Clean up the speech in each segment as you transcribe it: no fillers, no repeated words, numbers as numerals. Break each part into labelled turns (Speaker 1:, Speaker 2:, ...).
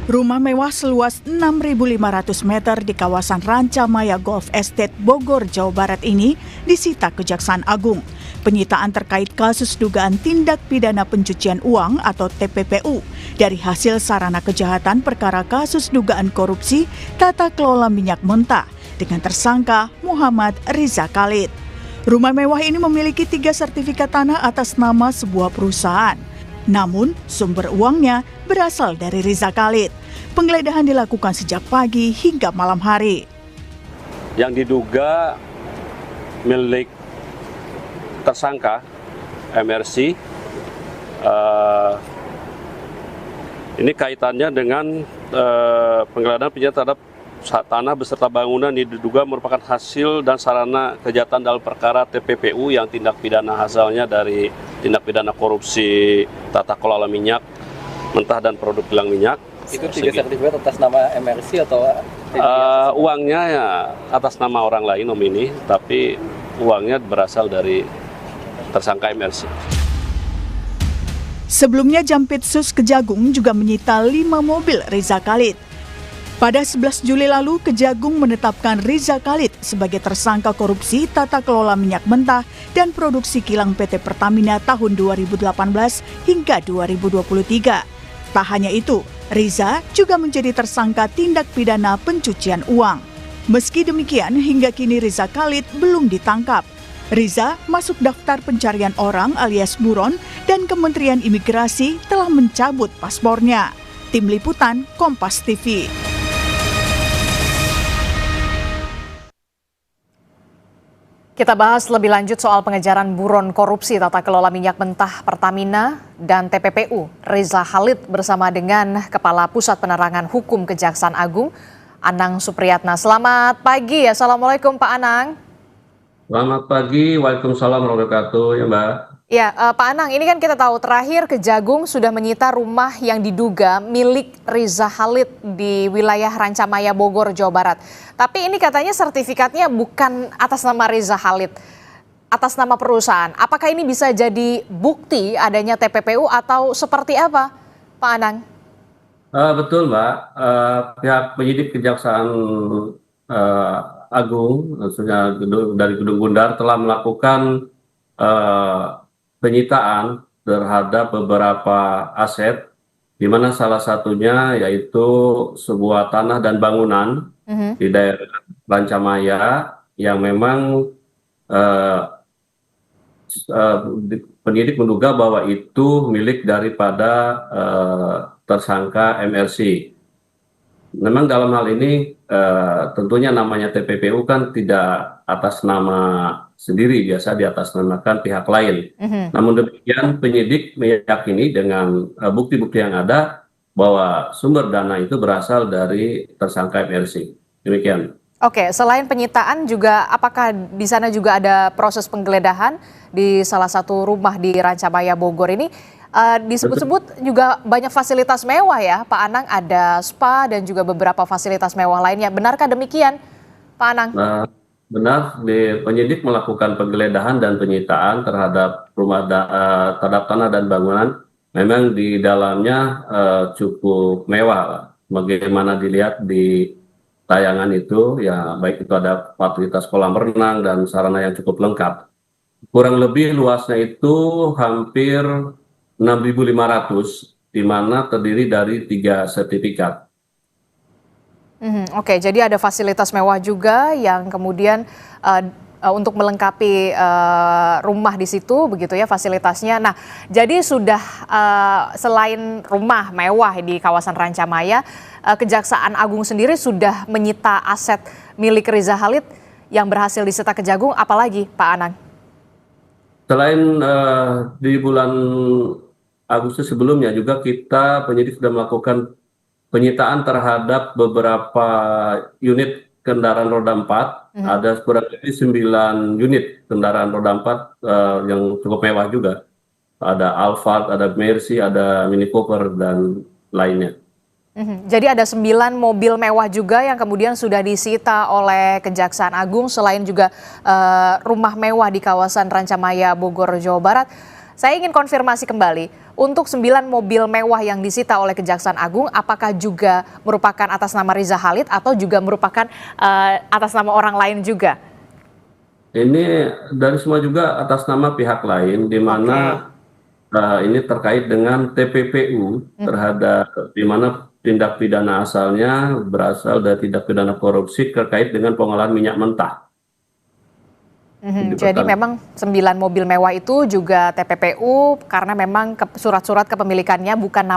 Speaker 1: Rumah mewah seluas 6.500 meter di kawasan Rancamaya Golf Estate, Bogor, Jawa Barat ini disita Kejaksaan Agung. Penyitaan terkait kasus dugaan tindak pidana pencucian uang atau TPPU dari hasil sarana kejahatan perkara kasus dugaan korupsi tata kelola minyak mentah dengan tersangka Muhammad Riza Khalid. Rumah mewah ini memiliki 3 sertifikat tanah atas nama sebuah perusahaan. Namun, sumber uangnya berasal dari Riza Khalid. Penggeledahan dilakukan sejak pagi hingga malam hari.
Speaker 2: Yang diduga milik tersangka MRC, ini kaitannya dengan penggeledahan penyitaan terhadap tanah beserta bangunan diduga merupakan hasil dan sarana kejahatan dalam perkara TPPU yang tindak pidana asalnya dari tindak pidana korupsi tata kelola minyak mentah dan produk kilang minyak.
Speaker 3: Itu 3 sertifikat atas nama MRC atau
Speaker 2: uangnya ya atas nama orang lain nomini, tapi uangnya berasal dari tersangka MRC.
Speaker 1: Sebelumnya Jampitsus Kejagung juga menyita 5 mobil Riza Khalid. Pada 11 Juli lalu, Kejagung menetapkan Riza Khalid sebagai tersangka korupsi tata kelola minyak mentah dan produksi kilang PT Pertamina tahun 2018 hingga 2023. Tak hanya itu, Riza juga menjadi tersangka tindak pidana pencucian uang. Meski demikian, hingga kini Riza Khalid belum ditangkap. Riza masuk daftar pencarian orang alias buron dan Kementerian Imigrasi telah mencabut paspornya. Tim Liputan Kompas TV.
Speaker 4: Kita bahas lebih lanjut soal pengejaran buron korupsi tata kelola minyak mentah Pertamina dan TPPU. Riza Khalid bersama dengan Kepala Pusat Penerangan Hukum Kejaksaan Agung, Anang Supriyatna. Selamat pagi, Assalamualaikum Pak Anang.
Speaker 5: Selamat pagi, Waalaikumsalam warahmatullahi wabarakatuh, ya Mbak.
Speaker 4: Ya, Pak Anang, ini kan kita tahu terakhir Kejagung sudah menyita rumah yang diduga milik Riza Khalid di wilayah Rancamaya, Bogor, Jawa Barat. Tapi ini katanya sertifikatnya bukan atas nama Riza Khalid, atas nama perusahaan. Apakah ini bisa jadi bukti adanya TPPU atau seperti apa, Pak Anang?
Speaker 5: Betul, Mbak. Pihak penyidik Kejaksaan Agung, maksudnya dari Gedung Bundar, telah melakukan penyitaan terhadap beberapa aset, di mana salah satunya yaitu sebuah tanah dan bangunan di daerah Rancamaya yang memang penyidik menduga bahwa itu milik daripada tersangka MRC. Memang dalam hal ini tentunya namanya TPPU kan tidak atas nama sendiri, biasa di atas namakan pihak lain. Namun demikian penyidik meyakini dengan bukti-bukti yang ada bahwa sumber dana itu berasal dari tersangka MRC. Demikian.
Speaker 4: Oke, selain penyitaan juga apakah di sana juga ada proses penggeledahan di salah satu rumah di Rancamaya Bogor ini? Disebut-sebut juga banyak fasilitas mewah ya, Pak Anang, ada spa dan juga beberapa fasilitas mewah lainnya. Benarkah demikian, Pak Anang?
Speaker 5: Benar, penyidik melakukan penggeledahan dan penyitaan terhadap terhadap tanah dan bangunan. Memang di dalamnya cukup mewah, bagaimana dilihat di tayangan itu, ya baik itu ada fasilitas kolam renang dan sarana yang cukup lengkap. Kurang lebih luasnya itu hampir 6.500, di mana terdiri dari 3 sertifikat.
Speaker 4: Oke, jadi ada fasilitas mewah juga yang kemudian untuk melengkapi rumah di situ, begitu ya fasilitasnya. Nah, jadi sudah selain rumah mewah di kawasan Rancamaya, Kejaksaan Agung sendiri sudah menyita aset milik Riza Khalid yang berhasil disita Kejagung, apalagi Pak Anang?
Speaker 5: Selain di bulan Agustus sebelumnya juga kita penyidik sudah melakukan penyitaan terhadap beberapa unit kendaraan roda 4, ada kurang lebih 9 unit kendaraan roda 4 yang cukup mewah juga. Ada Alphard, ada Mercy, ada Mini Cooper, dan lainnya.
Speaker 4: Jadi ada 9 mobil mewah juga yang kemudian sudah disita oleh Kejaksaan Agung, selain juga rumah mewah di kawasan Rancamaya, Bogor, Jawa Barat. Saya ingin konfirmasi kembali, untuk 9 mobil mewah yang disita oleh Kejaksaan Agung, apakah juga merupakan atas nama Riza Khalid atau juga merupakan atas nama orang lain juga?
Speaker 5: Ini dari semua juga atas nama pihak lain, di mana ini terkait dengan TPPU terhadap di mana tindak pidana asalnya berasal dari tindak pidana korupsi terkait dengan pengolahan minyak mentah.
Speaker 4: Jadi memang 9 mobil mewah itu juga TPPU karena memang surat-surat kepemilikannya bukan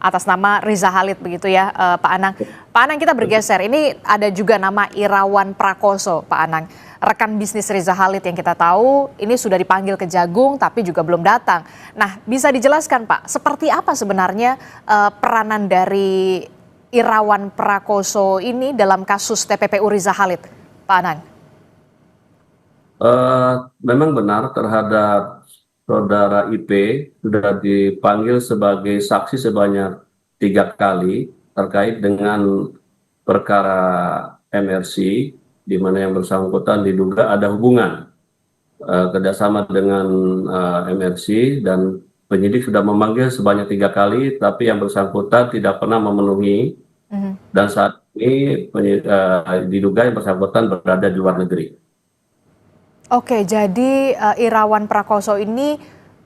Speaker 4: atas nama Riza Khalid begitu ya, Pak Anang. Pak Anang, kita bergeser, ini ada juga nama Irawan Prakoso, Pak Anang. Rekan bisnis Riza Khalid yang kita tahu ini sudah dipanggil ke Jagung tapi juga belum datang. Nah, bisa dijelaskan Pak, seperti apa sebenarnya peranan dari Irawan Prakoso ini dalam kasus TPPU Riza Khalid, Pak Anang?
Speaker 5: Memang benar terhadap saudara IP sudah dipanggil sebagai saksi sebanyak 3 kali terkait dengan perkara MRC, di mana yang bersangkutan diduga ada hubungan kerjasama dengan MRC, dan penyidik sudah memanggil sebanyak 3 kali, tapi yang bersangkutan tidak pernah memenuhi, dan saat ini diduga yang bersangkutan berada di luar negeri.
Speaker 4: Oke, jadi Irawan Prakoso ini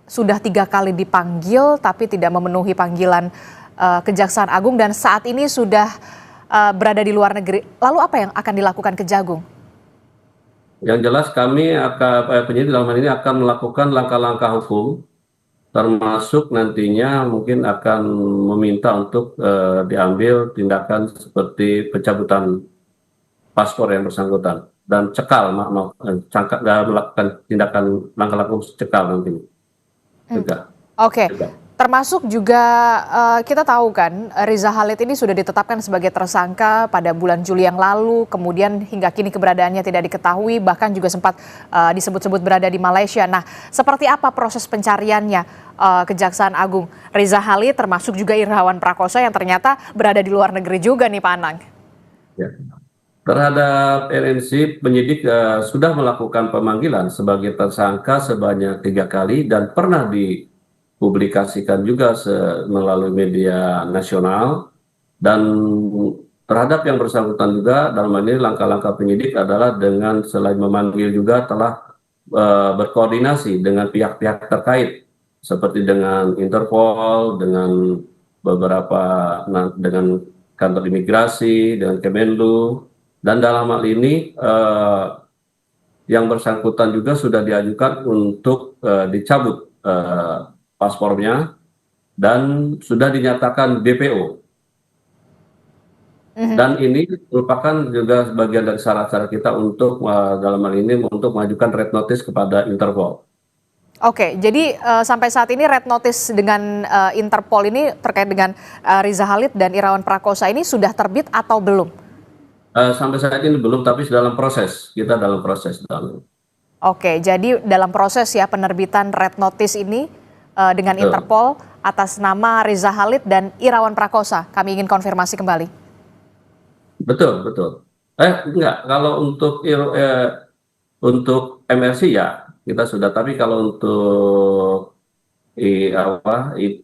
Speaker 4: sudah 3 kali dipanggil tapi tidak memenuhi panggilan Kejaksaan Agung dan saat ini sudah berada di luar negeri. Lalu apa yang akan dilakukan Kejagung?
Speaker 5: Yang jelas kami penyidik dalam hal ini akan melakukan langkah-langkah hukum, termasuk nantinya mungkin akan meminta untuk diambil tindakan seperti pencabutan paspor yang bersangkutan dan cekal, melakukan tindakan langkah-langkah cekal nantinya.
Speaker 4: Oke. Termasuk juga kita tahu kan Riza Khalid ini sudah ditetapkan sebagai tersangka pada bulan Juli yang lalu, kemudian hingga kini keberadaannya tidak diketahui, bahkan juga sempat disebut-sebut berada di Malaysia. Nah, seperti apa proses pencariannya Kejaksaan Agung Riza Khalid, termasuk juga Irawan Prakoso yang ternyata berada di luar negeri juga nih Pak Anang?
Speaker 5: Ya. Terhadap RNC, penyidik sudah melakukan pemanggilan sebagai tersangka sebanyak 3 kali dan pernah dipublikasikan juga melalui media nasional, dan terhadap yang bersangkutan juga dalam hal ini langkah-langkah penyidik adalah dengan selain memanggil juga telah berkoordinasi dengan pihak-pihak terkait seperti dengan Interpol, dengan beberapa dengan kantor imigrasi, dengan Kemenlu. Dan dalam hal ini yang bersangkutan juga sudah diajukan untuk dicabut paspornya dan sudah dinyatakan DPO. Dan ini merupakan juga bagian dari syarat-syarat kita untuk dalam hal ini untuk mengajukan red notice kepada Interpol.
Speaker 4: Oke, jadi sampai saat ini red notice dengan Interpol ini terkait dengan Riza Khalid dan Irawan Prakoso ini sudah terbit atau belum?
Speaker 5: Sampai saat ini belum, tapi dalam proses. Kita dalam proses.
Speaker 4: Oke, jadi dalam proses ya penerbitan red notice ini dengan Interpol atas nama Riza Khalid dan Irawan Prakoso. Kami ingin konfirmasi kembali. Betul.
Speaker 5: Enggak, kalau untuk MRC ya kita sudah, tapi kalau untuk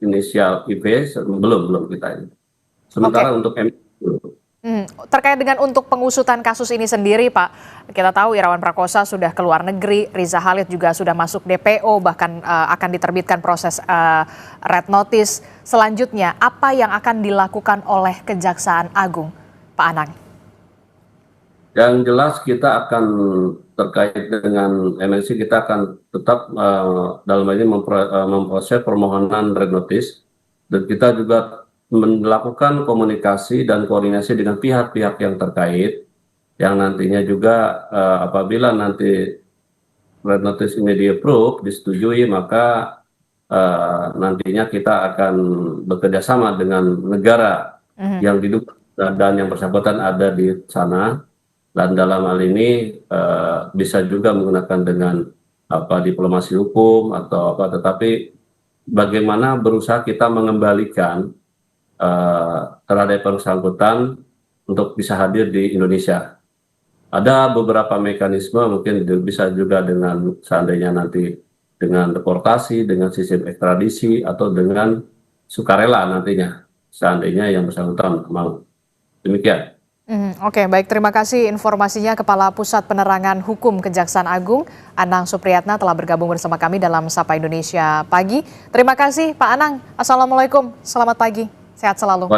Speaker 5: inisial IV belum kita ini. Sementara untuk MRC
Speaker 4: terkait dengan untuk pengusutan kasus ini sendiri Pak, kita tahu Irawan Prakoso sudah ke luar negeri, Riza Khalid juga sudah masuk DPO, bahkan akan diterbitkan proses red notice. Selanjutnya apa yang akan dilakukan oleh Kejaksaan Agung, Pak Anang?
Speaker 5: Yang jelas kita akan terkait dengan MNC, kita akan tetap dalam ini memproses permohonan red notice, dan kita juga melakukan komunikasi dan koordinasi dengan pihak-pihak yang terkait, yang nantinya juga apabila nanti red notice ini di-approve, disetujui, maka nantinya kita akan bekerja sama dengan negara yang diduga dan yang bersangkutan ada di sana, dan dalam hal ini bisa juga menggunakan dengan diplomasi hukum atau tetapi bagaimana berusaha kita mengembalikan terhadap bersangkutan untuk bisa hadir di Indonesia. Ada beberapa mekanisme, mungkin bisa juga dengan seandainya nanti dengan deportasi, dengan sistem ekstradisi, atau dengan sukarela nantinya, seandainya yang bersangkutan mau. Demikian.
Speaker 4: Oke, baik. Terima kasih informasinya Kepala Pusat Penerangan Hukum Kejaksaan Agung, Anang Supriyatna telah bergabung bersama kami dalam Sapa Indonesia Pagi. Terima kasih Pak Anang. Assalamualaikum, selamat pagi, sehat selalu.